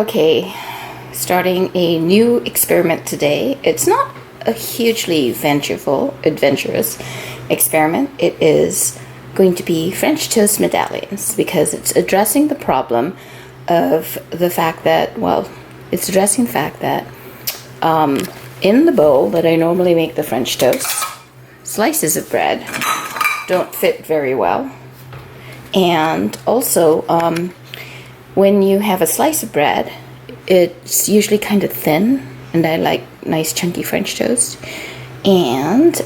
Okay, starting a new experiment today. It's not a hugely adventurous experiment. It is going to be French toast medallions because it's addressing the problem of the fact that, in the bowl that I normally make the French toast, slices of bread don't fit very well. And also, when you have a slice of bread, it's usually kind of thin, and I like nice chunky French toast. And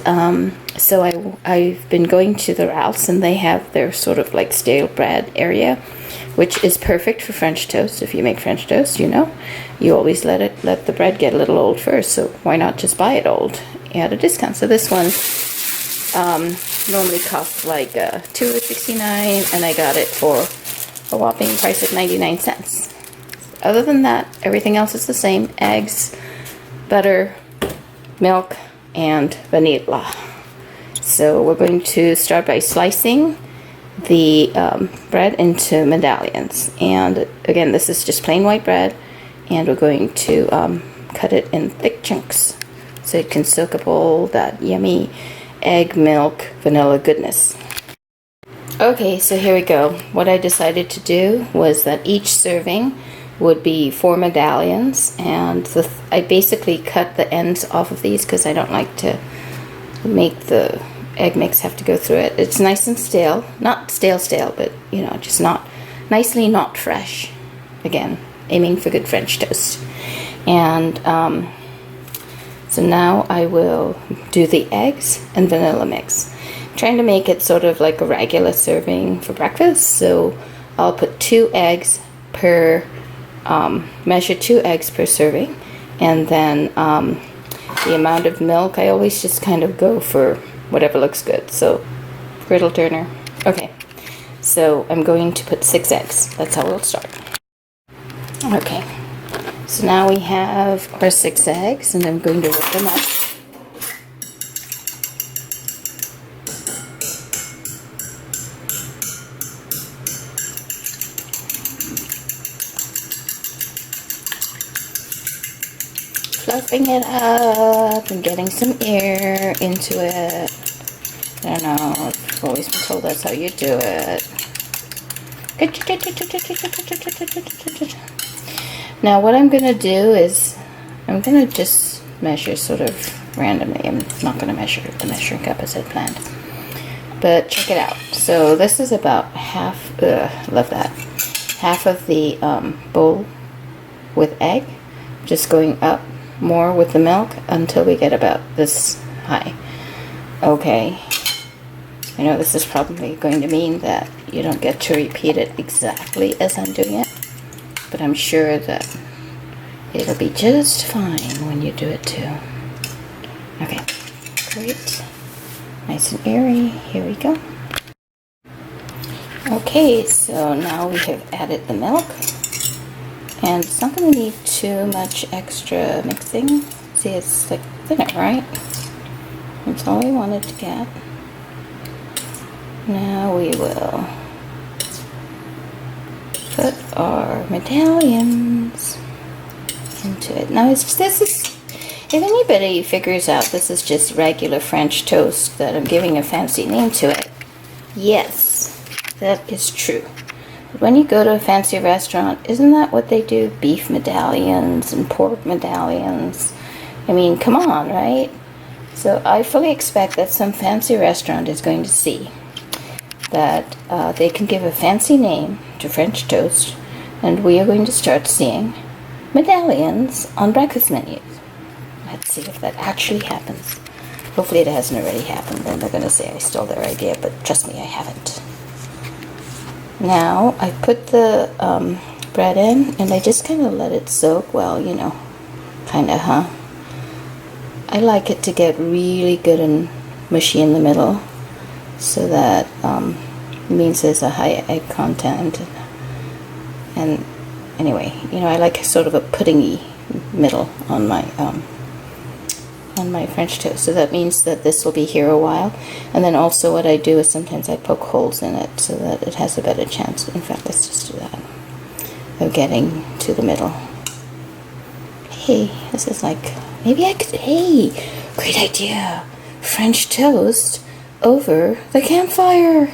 so I've been going to the Ralphs, and they have their sort of like stale bread area, which is perfect for French toast. If you make French toast, you always let the bread get a little old first. So why not just buy it old at a discount? So this one normally costs like $2.69, and I got it for a whopping price of 99 cents. Other than that, everything else is the same: eggs, butter, milk, and vanilla. So we're going to start by slicing the bread into medallions. And again, this is just plain white bread, and we're going to cut it in thick chunks so it can soak up all that yummy egg, milk, vanilla goodness. Okay, so here we go. What I decided to do was that each serving would be 4 medallions, and I basically cut the ends off of these because I don't like to make the egg mix have to go through it. It's nice and stale, not stale, but just nicely not fresh. Again, aiming for good French toast. And so now I will do the eggs and vanilla mix. I'm trying to make it sort of like a regular serving for breakfast, so I'll put 2 eggs per measure 2 eggs per serving, and then the amount of milk, I always just kind of go for whatever looks good. So griddle turner. Okay, so I'm going to put 6 eggs. That's how we'll start. Okay, so now we have our 6 eggs, and I'm going to whip them up. Fluffing it up and getting some air into it. I don't know, I've always been told that's how you do it. Now what I'm going to do is I'm going to just measure sort of randomly. I'm not going to measure the measuring cup as I planned. But check it out. So this is about half, love that, half of the bowl with egg. Just going up more with the milk until we get about this high. Okay, I know this is probably going to mean that you don't get to repeat it exactly as I'm doing it, but I'm sure that it'll be just fine when you do it too. Okay, great, nice and airy. Here we go. Okay, so now we have added the milk. And it's not going to need too much extra mixing. See, it's like thinner, right? That's all we wanted to get. Now we will put our medallions into it. Now, if anybody figures out this is just regular French toast, that I'm giving a fancy name to it, yes, that is true. When you go to a fancy restaurant, isn't that what they do? Beef medallions and pork medallions. I mean, come on, right? So I fully expect that some fancy restaurant is going to see that they can give a fancy name to French toast, and we are going to start seeing medallions on breakfast menus. Let's see if that actually happens. Hopefully it hasn't already happened, then they're going to say I stole their idea, but trust me, I haven't. Now I put the bread in, and I just kind of let it soak. Well, kind of, I like it to get really good and mushy in the middle, so that it means there's a high egg content. And anyway, I like sort of a puddingy middle on my French toast. So that means that this will be here a while. And then also what I do is sometimes I poke holes in it so that it has a better chance. In fact, let's just do that, of getting to the middle. Hey, this is like, maybe I could, hey, great idea. French toast over the campfire.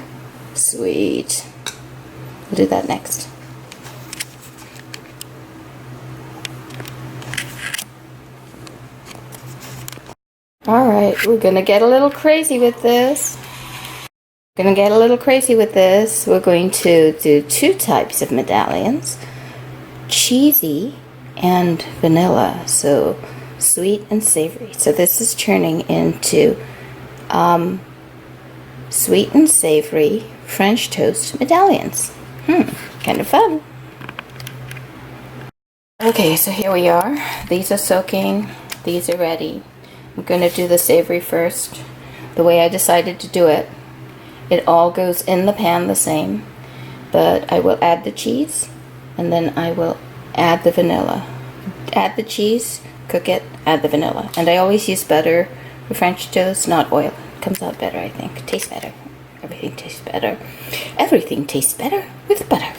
Sweet. We'll do that next. Alright, we're gonna get a little crazy with this. We're going to do 2 types of medallions. Cheesy and vanilla. So sweet and savory. So this is turning into sweet and savory French toast medallions. Kind of fun. Okay, so here we are. These are soaking. These are ready. I'm going to do the savory first. The way I decided to do it, it all goes in the pan the same, but I will add the cheese, and then I will add the vanilla. Add the cheese, cook it, add the vanilla. And I always use butter for French toast, not oil. It comes out better, I think. Tastes better. Everything tastes better. Everything tastes better with butter.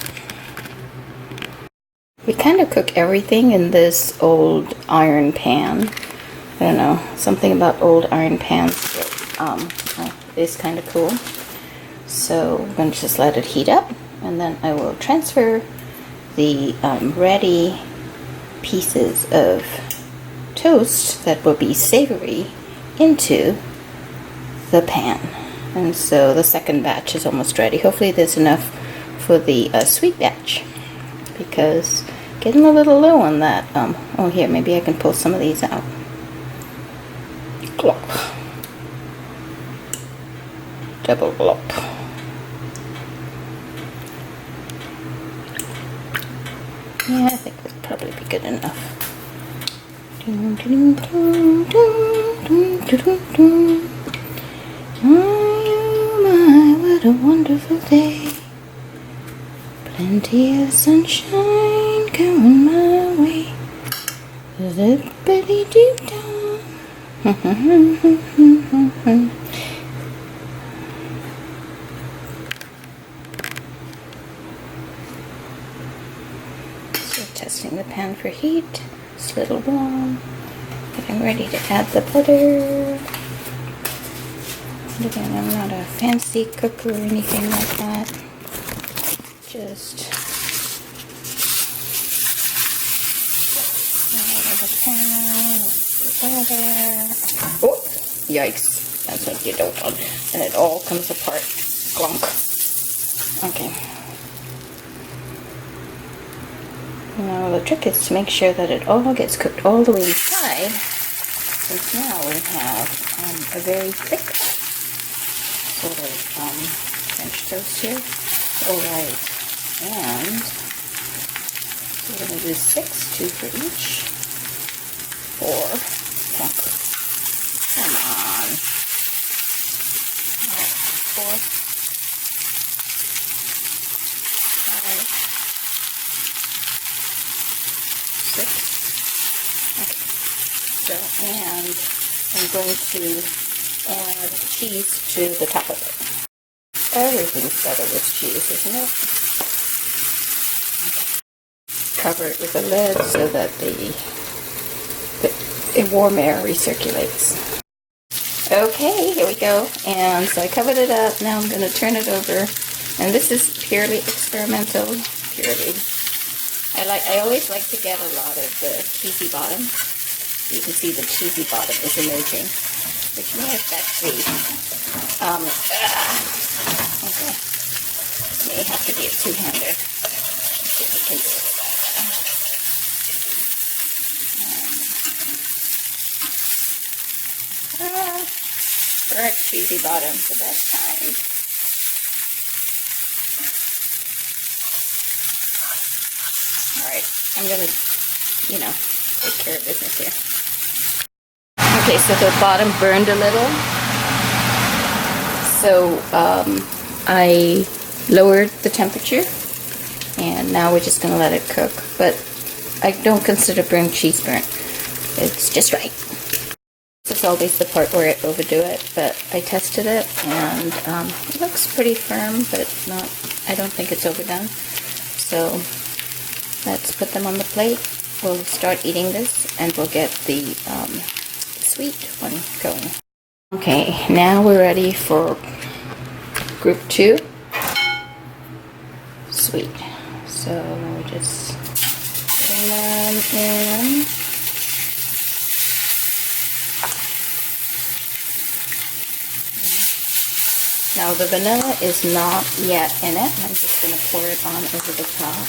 We kind of cook everything in this old iron pan. I don't know, something about old iron pans is kind of cool. So I'm going to just let it heat up, and then I will transfer the ready pieces of toast that will be savory into the pan. And so the second batch is almost ready. Hopefully there's enough for the sweet batch, because getting a little low on that. Oh, here, maybe I can pull some of these out. Glop. Double glop. Yeah, I think that'd probably be good enough. Oh my, what a wonderful day. Plenty of sunshine coming my way. Zippity doo dah. So testing the pan for heat. It's a little warm. Getting ready to add the butter. And again, I'm not a fancy cook or anything like that. Just oh, yikes. That's what you don't want. And it all comes apart. Glunk. Okay. Now the trick is to make sure that it all gets cooked all the way inside. Since now we have a very thick sort of French toast here. Alright. And we're going to do 6, 2 for each. 4. Come on. Alright, 4. 5. 6. Okay. So, and I'm going to add cheese to the top of it. Everything's better with cheese, isn't it? Okay. Cover it with a lid so that the warm air recirculates. Okay, here we go. And so I covered it up. Now I'm going to turn it over. And this is purely experimental. Purely. I always like to get a lot of the cheesy bottom. You can see the cheesy bottom is emerging, which may affect the okay. May have to be a two-hander. Let's see if we can do it. Correct cheesy bottom's the best kind. Alright, I'm gonna, take care of business here. Okay, so the bottom burned a little. So, I lowered the temperature, and now we're just gonna let it cook. But I don't consider burnt cheese burnt. It's just right. It's always the part where I overdo it, but I tested it, and it looks pretty firm, but I don't think it's overdone. So let's put them on the plate we'll start eating this and we'll get the sweet one going. Okay, now we're ready for group 2, sweet. So just turn them in. Now the vanilla is not yet in it. I'm just going to pour it on over the top.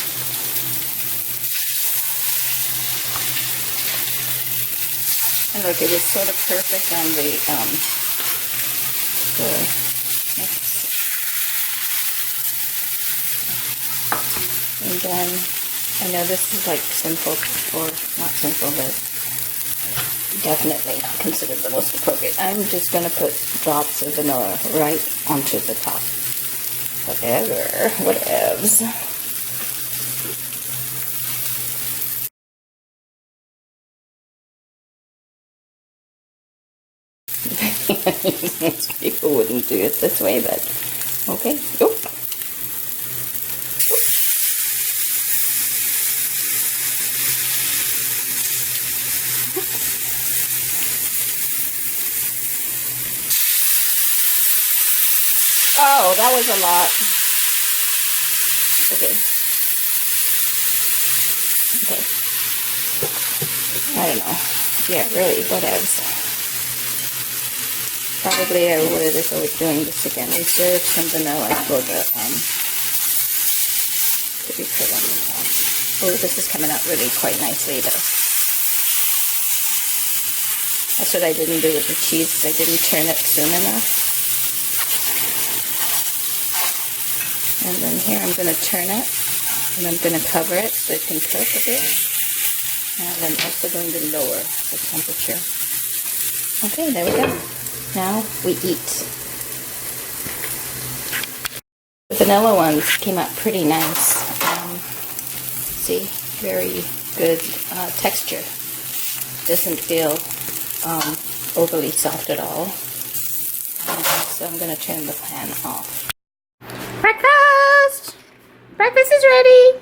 And look, it was sort of perfect on the mix. And then, I know this is like simple, or not simple, but definitely not considered the most appropriate. I'm just going to put drops of vanilla right onto the top. Whatevs. Most people wouldn't do it this way, but okay. Oop. Oh, that was a lot. Okay. Okay. I don't know. Yeah, really, whatevs. Probably I would, if I was doing this again, reserve some vanilla for the, to be put on the top. Oh, this is coming out really quite nicely, though. That's what I didn't do with the cheese, because I didn't turn it soon enough. And then here I'm going to turn it, and I'm going to cover it so it can cook a bit. And I'm also going to lower the temperature. Okay, there we go. Now we eat. The vanilla ones came out pretty nice. See, very good texture. Doesn't feel overly soft at all. So I'm going to turn the pan off. Breakfast! Breakfast is ready!